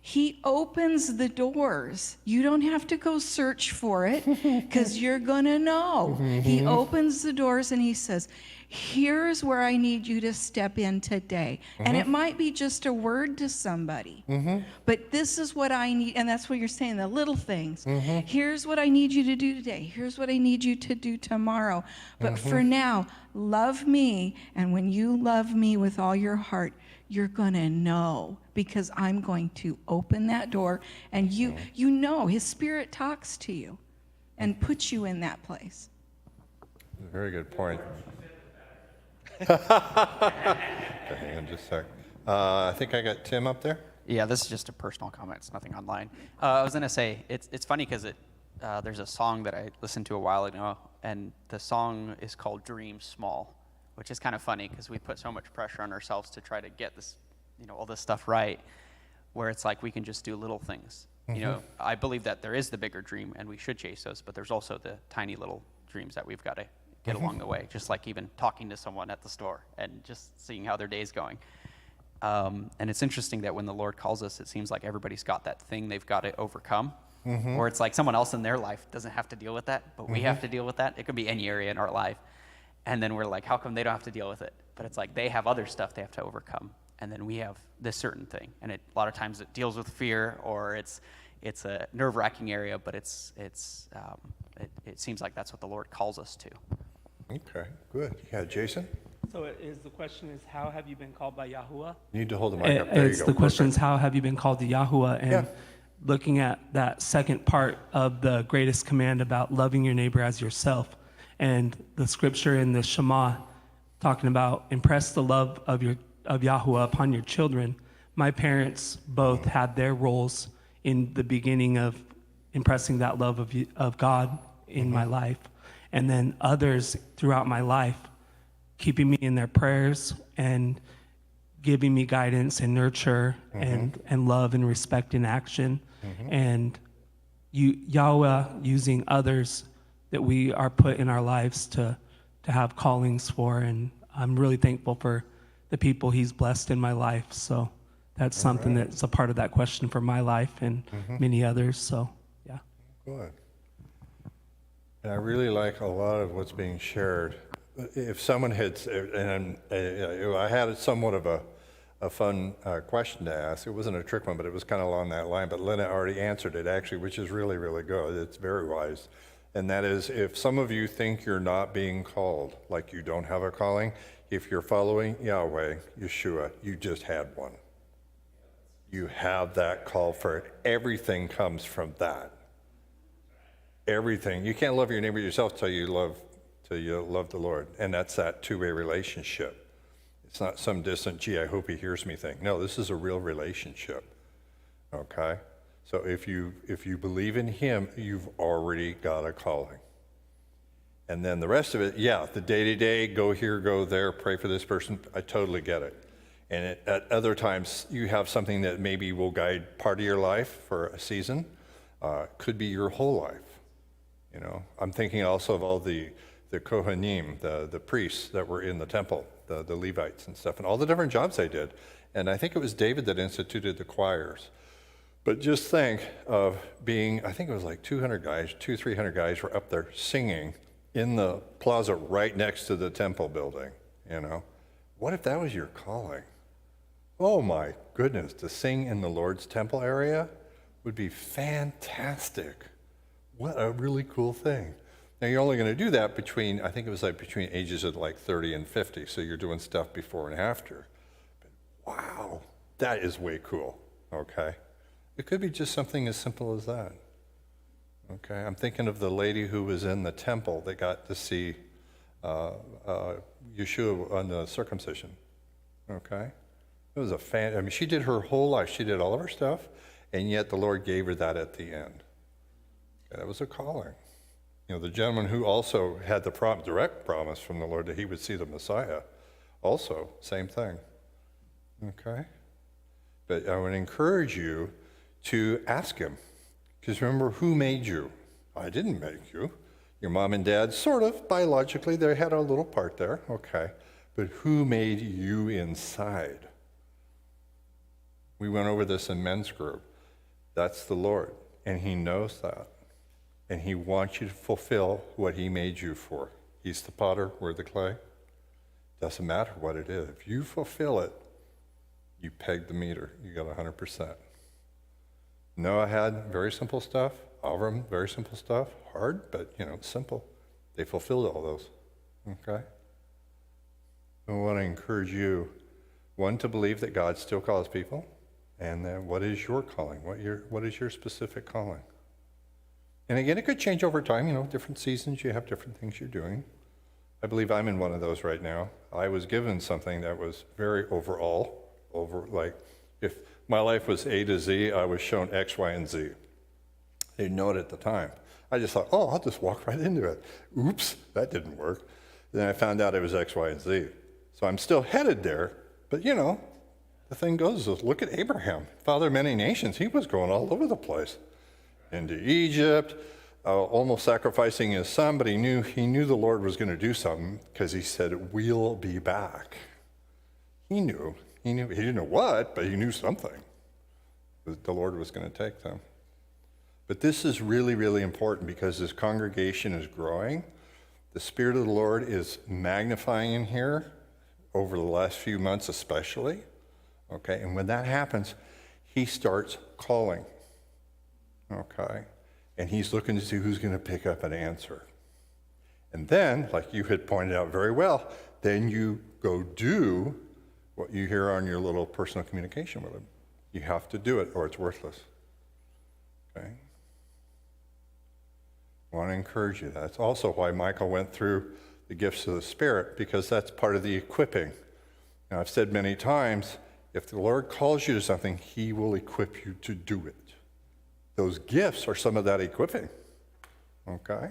Speaker 14: he opens the doors. You don't have to go search for it, because you're going to know. He opens the doors, and he says, here's where I need you to step in today. And it might be just a word to somebody, but this is what I need. And that's what you're saying, the little things. Here's what I need you to do today. Here's what I need you to do tomorrow. But for now, love me. And when you love me with all your heart, you're going to know, because I'm going to open that door. And you know, his spirit talks to you and puts you in that place.
Speaker 1: Very good point. Okay, hang on just a sec. I think I got Tim up there.
Speaker 3: Yeah, this is just a personal comment. It's nothing online. I was going to say, it's funny because there's a song that I listened to a while ago, and the song is called Dream Small, which is kind of funny because we put so much pressure on ourselves to try to get this, all this stuff right, where it's like we can just do little things. I believe that there is the bigger dream, and we should chase those, but there's also the tiny little dreams that we've got to get along the way, just like even talking to someone at the store and just seeing how their day's going. And it's interesting that when the Lord calls us, it seems like everybody's got that thing they've got to overcome, or it's like someone else in their life doesn't have to deal with that, but we have to deal with that. It could be any area in our life. And then we're like, how come they don't have to deal with it? But it's like they have other stuff they have to overcome. And then we have this certain thing. And a lot of times it deals with fear, or it's a nerve-wracking area, but it seems like that's what the Lord calls us to.
Speaker 1: Okay, good. Yeah, Jason?
Speaker 15: So the question is, how have you been called by Yahuwah?
Speaker 1: You need to hold the mic up. There you go.
Speaker 15: The question is, how have you been called to Yahuwah? And looking at that second part of the greatest command about loving your neighbor as yourself, and the scripture in the Shema talking about impress the love of Yahuwah upon your children. My parents both had their roles in the beginning of impressing that love of God in my life. And then others throughout my life, keeping me in their prayers and giving me guidance and nurture and love and respect in action. And Yahweh using others that we are put in our lives to have callings for. And I'm really thankful for the people he's blessed in my life. So that's something that's a part of that question for my life and many others. So, yeah. Good.
Speaker 1: And I really like a lot of what's being shared. If someone had, and I had somewhat of a fun question to ask. It wasn't a trick one, but it was kind of along that line. But Lena already answered it, actually, which is really, really good. It's very wise. And that is, if some of you think you're not being called, like you don't have a calling, if you're following Yahweh, Yeshua, you just had one. You have that call for it. Everything comes from that. Everything. You can't love your neighbor yourself till you love the Lord. And that's that two-way relationship. It's not some distant, gee, I hope he hears me thing. No, this is a real relationship. Okay? So if you believe in him, you've already got a calling. And then the rest of it, the day-to-day, go here, go there, pray for this person, I totally get it. And at other times, you have something that maybe will guide part of your life for a season. Could be your whole life. I'm thinking also of all the Kohanim, the priests that were in the temple, the Levites and stuff, and all the different jobs they did. And I think it was David that instituted the choirs. But just think of being, I think it was like 300 guys were up there singing in the plaza right next to the temple building, What if that was your calling? Oh my goodness, to sing in the Lord's temple area would be fantastic. What a really cool thing. Now you're only going to do that between ages of like 30 and 50, so you're doing stuff before and after. But wow, that is way cool, okay? It could be just something as simple as that. Okay, I'm thinking of the lady who was in the temple that got to see Yeshua on the circumcision. Okay, it was she did her whole life. She did all of her stuff, and yet the Lord gave her that at the end. That was a calling. You know, the gentleman who also had the direct promise from the Lord that he would see the Messiah, also, same thing. Okay? But I would encourage you to ask him. Because remember, who made you? I didn't make you. Your mom and dad, sort of, biologically, they had a little part there. Okay. But who made you inside? We went over this in men's group. That's the Lord. And he knows that. And he wants you to fulfill what he made you for. He's the potter, we're the clay. Doesn't matter what it is. If you fulfill it, you peg the meter. You got 100%. Noah had very simple stuff. Avram, very simple stuff. Hard, but, simple. They fulfilled all those. Okay? I want to encourage you, one, to believe that God still calls people, and then what is your calling? What is your specific calling? And again, it could change over time. Different seasons, you have different things you're doing. I believe I'm in one of those right now. I was given something that was very if my life was A to Z, I was shown X, Y, and Z. I didn't know it at the time. I just thought, I'll just walk right into it. Oops, that didn't work. Then I found out it was X, Y, and Z. So I'm still headed there, but the thing goes is, look at Abraham, father of many nations. He was going all over the place. Into Egypt, almost sacrificing his son, but he knew the Lord was going to do something because he said, we'll be back. He knew. He didn't know what, but he knew something. The Lord was going to take them. But this is really, really important because this congregation is growing. The Spirit of the Lord is magnifying in here over the last few months especially. Okay, and when that happens, he starts calling. Okay, and he's looking to see who's going to pick up and answer. And then, like you had pointed out very well, then you go do what you hear on your little personal communication with him. You have to do it or it's worthless. Okay? I want to encourage you. That's also why Michael went through the gifts of the Spirit, because that's part of the equipping. Now, I've said many times, if the Lord calls you to something, he will equip you to do it. Those gifts are some of that equipping. Okay?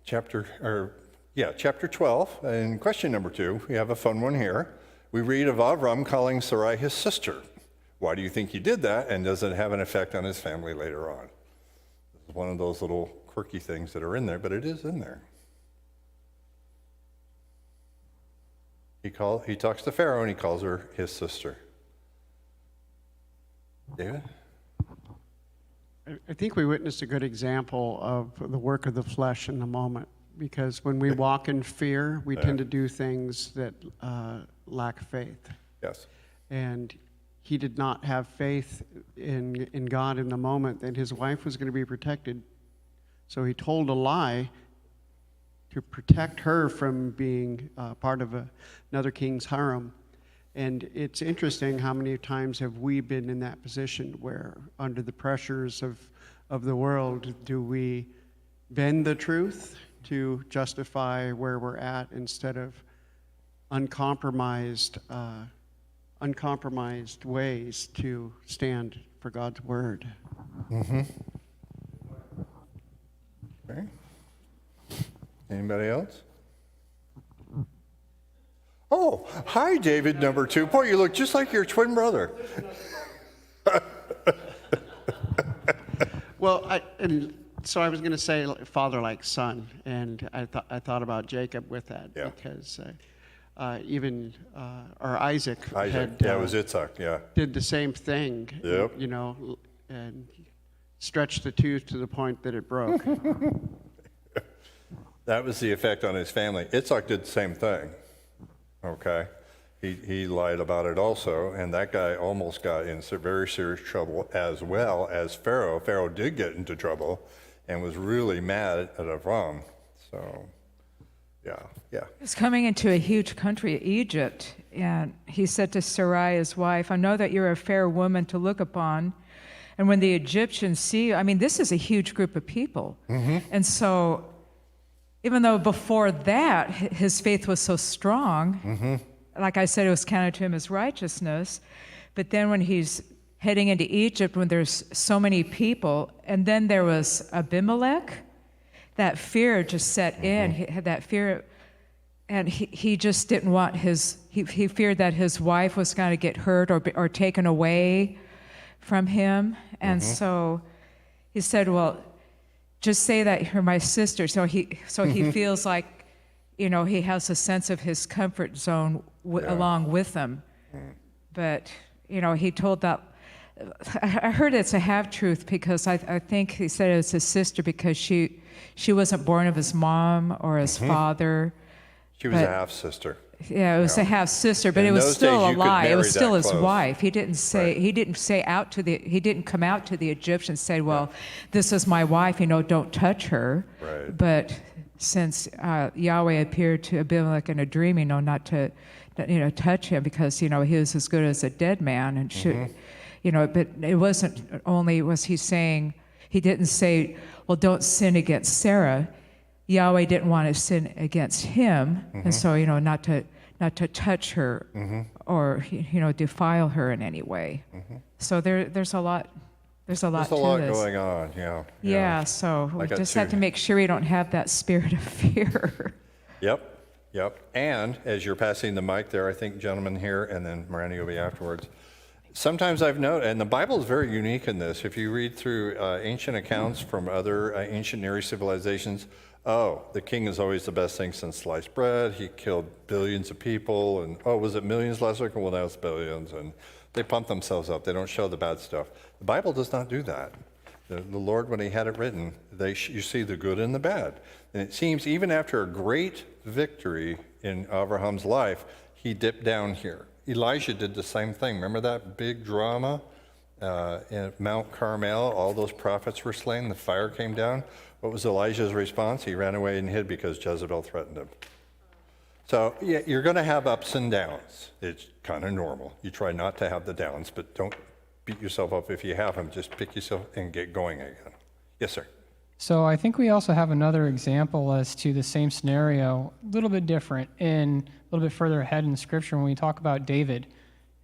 Speaker 1: Chapter 12, and question number 2, we have a fun one here. We read of Avram calling Sarai his sister. Why do you think he did that, and does it have an effect on his family later on? This is one of those little quirky things that are in there, but it is in there. He talks to Pharaoh, and he calls her his sister. David?
Speaker 8: I think we witnessed a good example of the work of the flesh in the moment, because when we walk in fear, we tend to do things that lack faith.
Speaker 1: Yes.
Speaker 8: And he did not have faith in God in the moment that his wife was going to be protected. So he told a lie to protect her from being part of another king's harem. And it's interesting how many times have we been in that position where under the pressures of the world do we bend the truth to justify where we're at instead of uncompromised ways to stand for God's word.
Speaker 1: Mm-hmm. Okay. Anybody else? Oh, hi, David, number 2. Boy, you look just like your twin brother.
Speaker 8: Well, so I was going to say father like son, and I thought about Jacob with that, because even Isaac had,
Speaker 1: it was Yitzhak,
Speaker 8: did the same thing.
Speaker 1: Yep.
Speaker 8: And stretched the tooth to the point that it broke.
Speaker 1: That was the effect on his family. Yitzhak did the same thing. Okay, he lied about it also, and that guy almost got in very serious trouble, as well as Pharaoh. Pharaoh did get into trouble and was really mad at Avram. So, yeah.
Speaker 10: He's coming into a huge country, Egypt, and he said to Sarai, his wife, I know that you're a fair woman to look upon, and when the Egyptians see you, this is a huge group of people.
Speaker 1: Mm-hmm.
Speaker 10: And so, even though before that his faith was so strong,
Speaker 1: mm-hmm.
Speaker 10: like I said, it was counted to him as righteousness, but then when he's heading into Egypt when there's so many people. And then there was Abimelech. That fear just set in. He had that fear, and he just didn't want he feared that his wife was going to get hurt or taken away from him. And so he said, well, just say that you're my sister. So he feels like, he has a sense of his comfort zone along with them. But, he told that, I heard it's a half-truth because I think he said it was his sister because she wasn't born of his mom or his father.
Speaker 1: She was a half-sister.
Speaker 10: Yeah, it was a half-sister, but it was still a lie. It was still his wife. He didn't come out to the Egyptians and say, well, this is my wife, don't touch her.
Speaker 1: Right.
Speaker 10: But since Yahweh appeared to Abimelech in a dream, not to touch him because, he was as good as a dead man and should, but it wasn't only was he saying, he didn't say, well, don't sin against Sarah. Yahweh didn't want to sin against him, and so not to touch her or defile her in any way. So there's a lot. There's a lot
Speaker 1: going on. Yeah.
Speaker 10: Yeah. So we just have to make sure we don't have that spirit of fear.
Speaker 1: Yep. And as you're passing the mic there, I think gentlemen here, and then Miranda will be afterwards. Sometimes I've noted, and the Bible is very unique in this. If you read through ancient accounts from other ancient Near East civilizations. The king is always the best thing since sliced bread. He killed billions of people. And, was it millions last week? Well, now it's billions. And they pump themselves up. They don't show the bad stuff. The Bible does not do that. The Lord, when he had it written, you see the good and the bad. And it seems even after a great victory in Abraham's life, he dipped down here. Elijah did the same thing. Remember that big drama in Mount Carmel? All those prophets were slain. The fire came down. What was Elijah's response? He ran away and hid because Jezebel threatened him. So yeah, you're going to have ups and downs. It's kind of normal. You try not to have the downs, but don't beat yourself up if you have them. Just pick yourself and get going again. Yes, sir.
Speaker 12: So I think we also have another example as to the same scenario, a little bit different, and a little bit further ahead in the scripture when we talk about David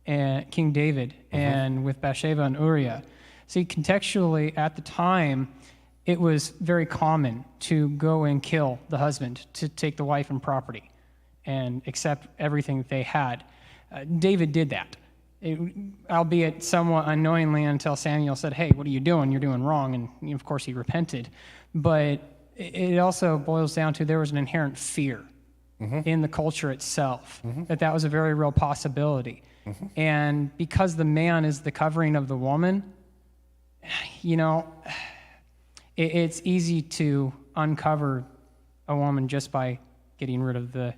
Speaker 12: and King David and with Bathsheba and Uriah. See, contextually at the time, it was very common to go and kill the husband, to take the wife and property and accept everything that they had. David did that, albeit somewhat unknowingly until Samuel said, hey, what are you doing? You're doing wrong. And of course he repented. But it also boils down to there was an inherent fear in the culture itself, that was a very real possibility. And because the man is the covering of the woman, it's easy to uncover a woman just by getting rid of the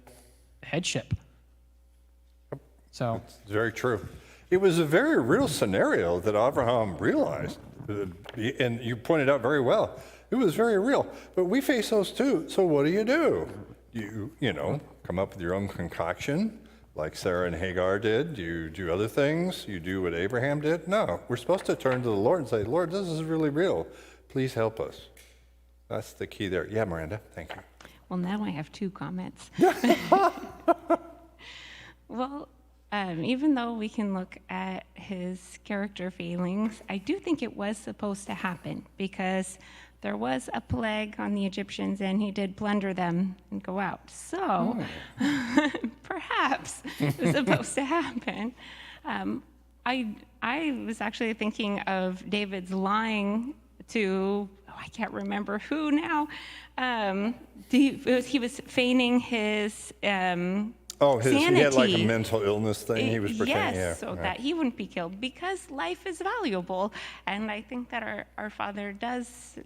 Speaker 12: headship. So
Speaker 1: it's very true. It was a very real scenario that Abraham realized, and you pointed out very well. It was very real, but we face those too. So what do? You come up with your own concoction, like Sarah and Hagar did. Do you do other things? You do what Abraham did? No, we're supposed to turn to the Lord and say, Lord, this is really real. Please help us. That's the key there. Yeah, Miranda, thank you.
Speaker 2: Well, now I have two comments. Well, even though we can look at his character feelings, I do think it was supposed to happen because there was a plague on the Egyptians and he did plunder them and go out. So perhaps it was supposed to happen. I was actually thinking of David's lying to, I can't remember who now. He was feigning his sanity.
Speaker 1: He had like a mental illness thing he was pretending.
Speaker 2: Yes, that he wouldn't be killed because life is valuable. And I think that our Father does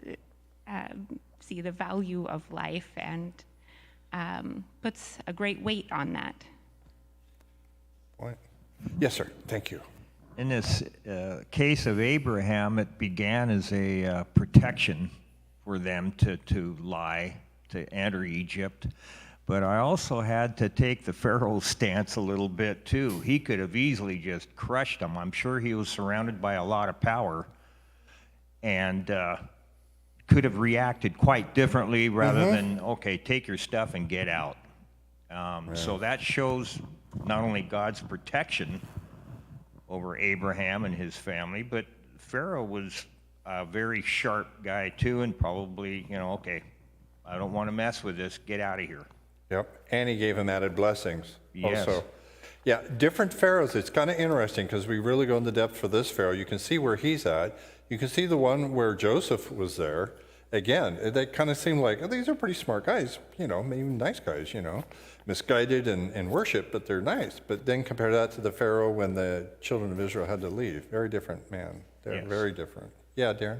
Speaker 2: see the value of life and puts a great weight on that.
Speaker 1: Point. Yes, sir. Thank you.
Speaker 16: In this case of Abraham, it began as a protection for them to lie, to enter Egypt. But I also had to take the Pharaoh's stance a little bit, too. He could have easily just crushed them. I'm sure he was surrounded by a lot of power and could have reacted quite differently rather than, okay, take your stuff and get out. So that shows not only God's protection over Abraham and his family, but Pharaoh was a very sharp guy too, and probably, okay, I don't want to mess with this, get out of here.
Speaker 1: Yep, and he gave him added blessings
Speaker 16: Yes.
Speaker 1: also. Yeah, different pharaohs. It's kind of interesting because we really go into depth for this pharaoh. You can see where he's at. You can see the one where Joseph was there. Again, they kind of seem like, oh, these are pretty smart guys, maybe nice guys, misguided and worship, but they're nice. But then compare that to the pharaoh when the children of Israel had to leave. Very different, man. They're
Speaker 16: Yes.
Speaker 1: very different. Yeah, Darren?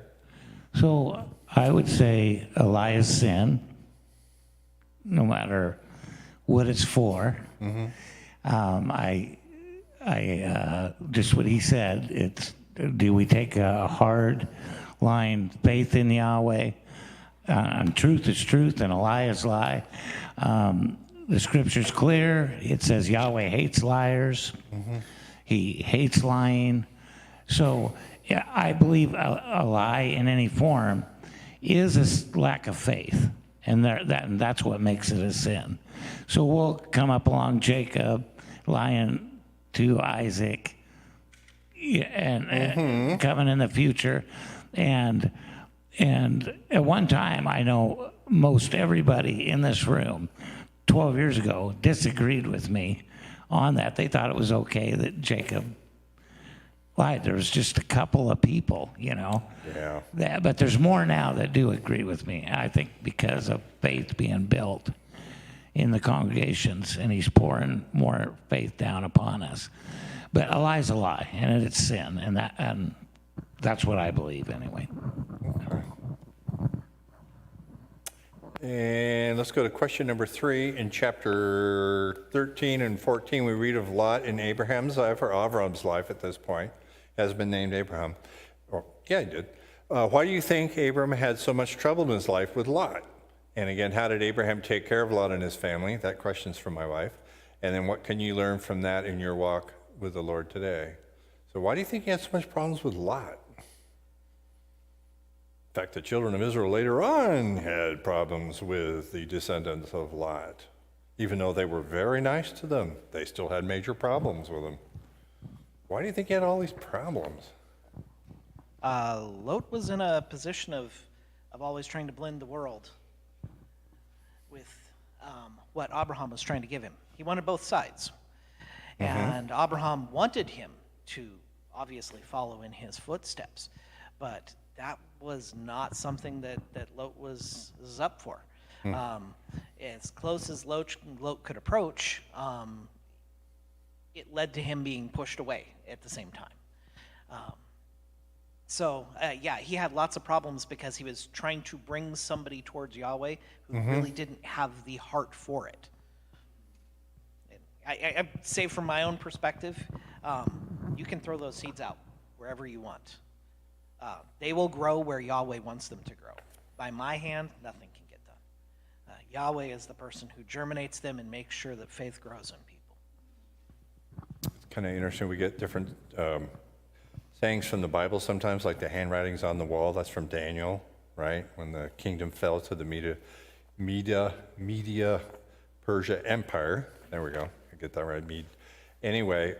Speaker 4: So I would say Elias sin, no matter what it's for. I just what he said. It's do we take a hard line faith in Yahweh? And truth is truth, and a lie is lie. The scripture's clear. It says Yahweh hates liars. He hates lying. So yeah, I believe a lie in any form is a lack of faith, and that's what makes it a sin. So we'll come up along Jacob lying to Isaac, and coming in the future, and at one time I know most everybody in this room 12 years ago disagreed with me on that. They thought it was okay that Jacob lied. There was just a couple of people,
Speaker 1: Yeah.
Speaker 4: but there's more now that do agree with me. I think because of faith being built in the congregations, and he's pouring more faith down upon us. But a lie's a lie, and it's sin, and that's what I believe anyway.
Speaker 1: Okay. And let's go to question number 3. In chapter 13 and 14, we read of Lot in Abraham's life, or Avram's life at this point, has been named Abraham. Yeah, he did. Why do you think Abram had so much trouble in his life with Lot? And again, how did Abraham take care of Lot and his family? That question's from my wife. And then what can you learn from that in your walk with the Lord today? So why do you think he had so much problems with Lot? In fact, the children of Israel later on had problems with the descendants of Lot. Even though they were very nice to them, they still had major problems with them. Why do you think he had all these problems?
Speaker 17: Lot was in a position of always trying to blend the world with what Abraham was trying to give him. He wanted both sides. And Abraham wanted him to obviously follow in his footsteps, but that was not something that Lot was up for. As close as Lot could approach, it led to him being pushed away at the same time. So he had lots of problems because he was trying to bring somebody towards Yahweh who really didn't have the heart for it. I say from my own perspective, you can throw those seeds out wherever you want. They will grow where Yahweh wants them to grow. By my hand, nothing can get done. Yahweh is the person who germinates them and makes sure that faith grows in people.
Speaker 1: It's kind of interesting. We get different sayings from the Bible sometimes, like the handwritings on the wall. That's from Daniel, right? When the kingdom fell to the Media Persia Empire. There we go. I get that right. Anyway,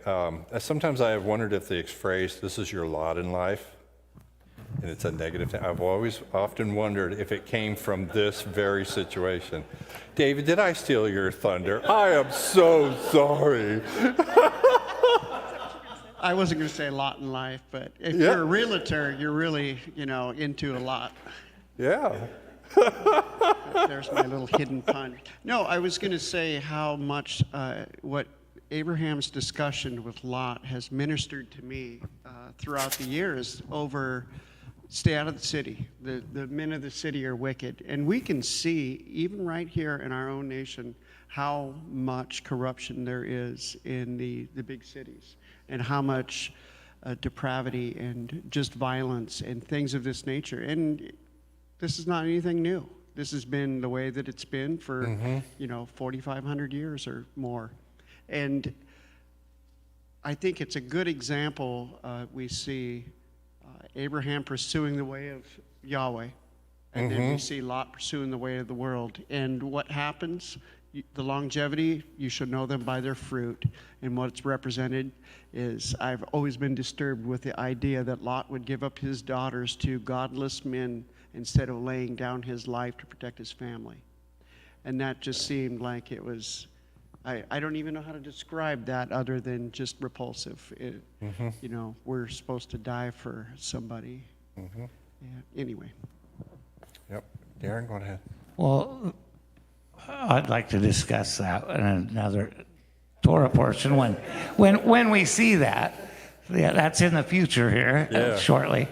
Speaker 1: sometimes I have wondered if the phrase, this is your lot in life, and it's a negative thing. I've often wondered if it came from this very situation. David, did I steal your thunder? I am so sorry.
Speaker 8: I wasn't going to say a lot in life, but if you're a realtor, you're really, into a lot.
Speaker 1: Yeah.
Speaker 8: There's my little hidden pun. No, I was going to say how much what Abraham's discussion with Lot has ministered to me throughout the years over stay out of the city. The men of the city are wicked. And we can see, even right here in our own nation, how much corruption there is in the big cities, and how much depravity and just violence and things of this nature. And this is not anything new. This has been the way that it's been for 4,500 years or more. And I think it's a good example. We see Abraham pursuing the way of Yahweh, and then we see Lot pursuing the way of the world. And what happens the longevity, you should know them by their fruit. And what's represented is, I've always been disturbed with the idea that Lot would give up his daughters to godless men instead of laying down his life to protect his family. And that just seemed like it was, I don't even know how to describe that other than just repulsive. You know, we're supposed to die for somebody. Yeah, anyway.
Speaker 1: Yep. Darren, go ahead.
Speaker 4: Well, I'd like to discuss that in another Torah portion when we see that. Yeah, that's in the future here shortly.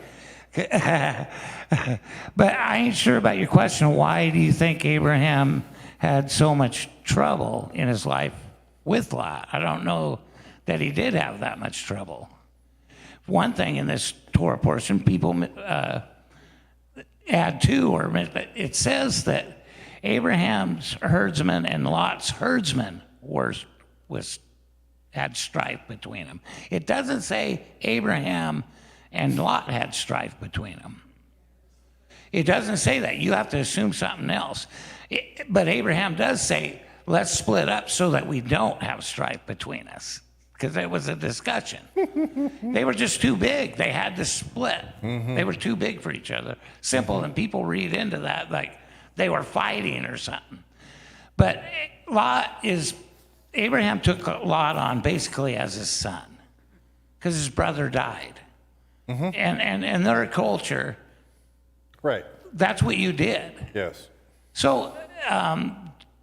Speaker 4: But I ain't sure about your question. Why do you think Abraham had so much trouble in his life with Lot? I don't know that he did have that much trouble. One thing in this Torah portion, people add to, or it says that Abraham's herdsmen and Lot's herdsmen had strife between them. It doesn't say Abraham and Lot had strife between them. It doesn't say that. You have to assume something else. But Abraham does say, let's split up so that we don't have strife between us. Because it was a discussion. They were just too big. They had to split. They were too big for each other. Simple, and people read into that like they were fighting or something. But Abraham took Lot on basically as his son because his brother died. And their culture,
Speaker 1: right?
Speaker 4: That's what you did.
Speaker 1: Yes.
Speaker 4: So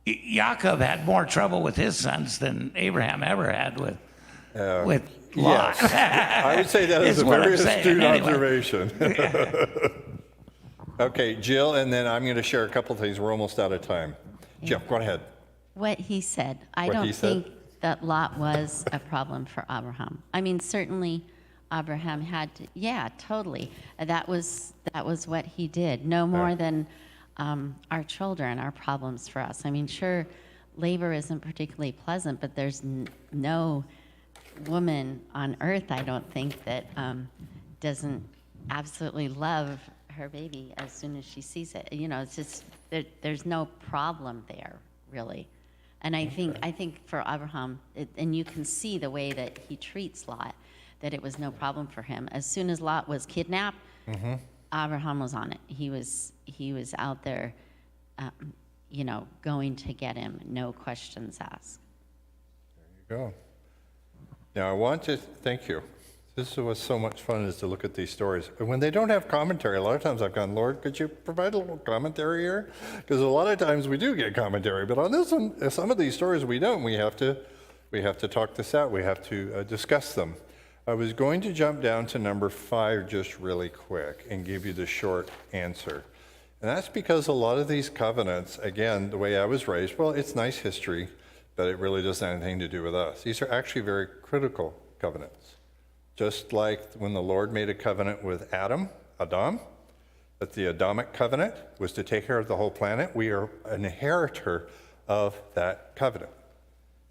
Speaker 4: Yaakov had more trouble with his sons than Abraham ever had with Lot.
Speaker 1: Yes. I would say that is a very astute observation. Okay, Jill, and then I'm going to share a couple things. We're almost out of time. Jill, go ahead.
Speaker 7: What he said. I don't think that Lot was a problem for Abraham. I mean, certainly Abraham had to, yeah, totally. That was what he did. No more than our children are problems for us. I mean, sure, labor isn't particularly pleasant, but there's no woman on earth, I don't think, that doesn't absolutely love her baby as soon as she sees it. You know, it's just, there's no problem there, really. And I think for Abraham, and you can see the way that he treats Lot, that it was no problem for him. As soon as Lot was kidnapped, Abraham was on it. He was out there, you know, going to get him, no questions asked.
Speaker 1: There you go. Now I want to thank you. This is what's so much fun, is to look at these stories. And when they don't have commentary, a lot of times I've gone, Lord, could you provide a little commentary here? Because a lot of times we do get commentary, but on this one, some of these stories we don't. We have to talk this out. We have to discuss them. I was going to jump down to number 5 just really quick and give you the short answer. And that's because a lot of these covenants, again, the way I was raised, well, it's nice history, but it really doesn't have anything to do with us. These are actually very critical covenants. Just like when the Lord made a covenant with Adam, that the Adamic covenant was to take care of the whole planet. We are an inheritor of that covenant.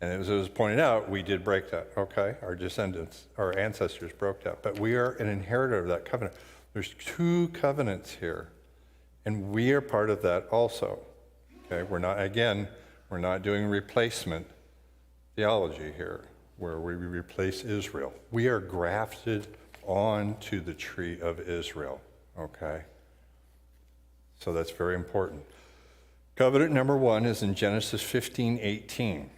Speaker 1: And as it was pointed out, we did break that, okay? Our descendants, our ancestors broke that. But we are an inheritor of that covenant. There's 2 covenants here, and we are part of that also, okay? We're not doing replacement theology here, where we replace Israel. We are grafted onto the tree of Israel, okay? So that's very important. Covenant number 1 is in Genesis 15:18.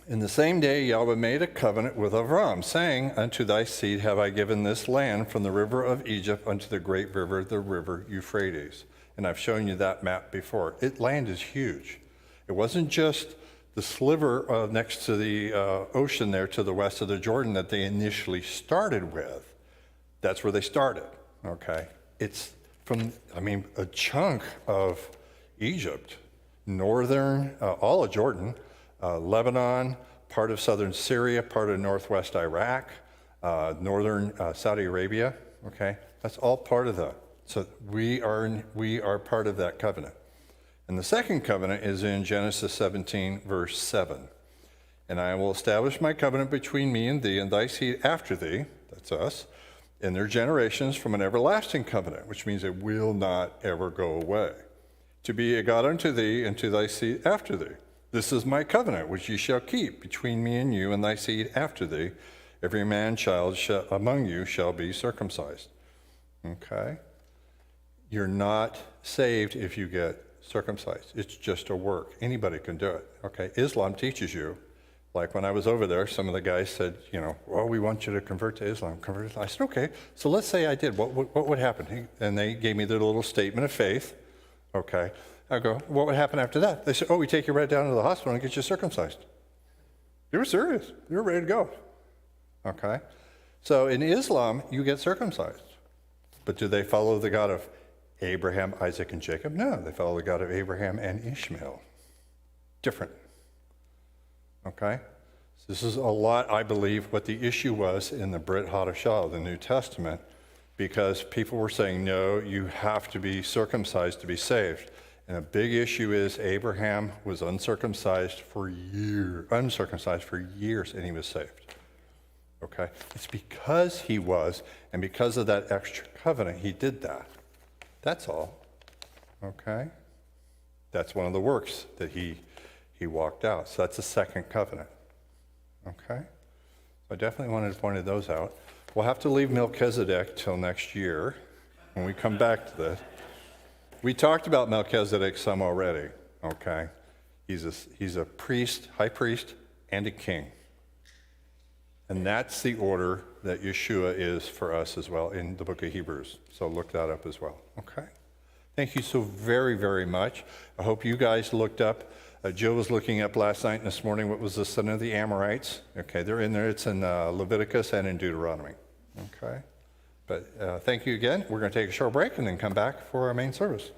Speaker 1: In the same day Yahweh made a covenant with Avram, saying, unto thy seed have I given this land from the river of Egypt unto the great river, the river Euphrates. And I've shown you that map before. Land is huge. It wasn't just the sliver next to the ocean there to the west of the Jordan that they initially started with. That's where they started, okay? It's a chunk of Egypt, northern, all of Jordan, Lebanon, part of southern Syria, part of northwest Iraq, northern Saudi Arabia, okay? That's all part of that. So we are part of that covenant. And the second covenant is in Genesis 17, verse 7. And I will establish my covenant between me and thee and thy seed after thee, that's us, in their generations from an everlasting covenant, which means it will not ever go away, to be a God unto thee and to thy seed after thee. This is my covenant, which ye shall keep between me and you and thy seed after thee. Every man-child among you shall be circumcised. Okay? You're not saved if you get circumcised. It's just a work. Anybody can do it. Okay? Islam teaches you. Like when I was over there, some of the guys said, well, we want you to convert to Islam. I said, okay. So let's say I did. What would happen? And they gave me their little statement of faith. Okay. I go, what would happen after that? They said, we take you right down to the hospital and get you circumcised. They were serious. They were ready to go. Okay? So in Islam, you get circumcised. But do they follow the God of Abraham, Isaac, and Jacob? No, they follow the God of Abraham and Ishmael. Different. Okay? So this is a lot, I believe, what the issue was in the Brit Hadashah, the New Testament, because people were saying, no, you have to be circumcised to be saved. And a big issue is Abraham was uncircumcised for years, and he was saved. Okay? It's because he was, and because of that extra covenant, he did that. That's all. Okay? That's one of the works that he walked out. So that's the second covenant. Okay? So I definitely wanted to point those out. We'll have to leave Melchizedek till next year when we come back to this. We talked about Melchizedek some already, okay? He's a priest, high priest, and a king. And that's the order that Yeshua is for us as well in the book of Hebrews. So look that up as well, okay? Thank you so very, very much. I hope you guys looked up. Jill was looking up last night and this morning what was the son of the Amorites. Okay, they're in there. It's in Leviticus and in Deuteronomy, okay? But thank you again. We're going to take a short break and then come back for our main service.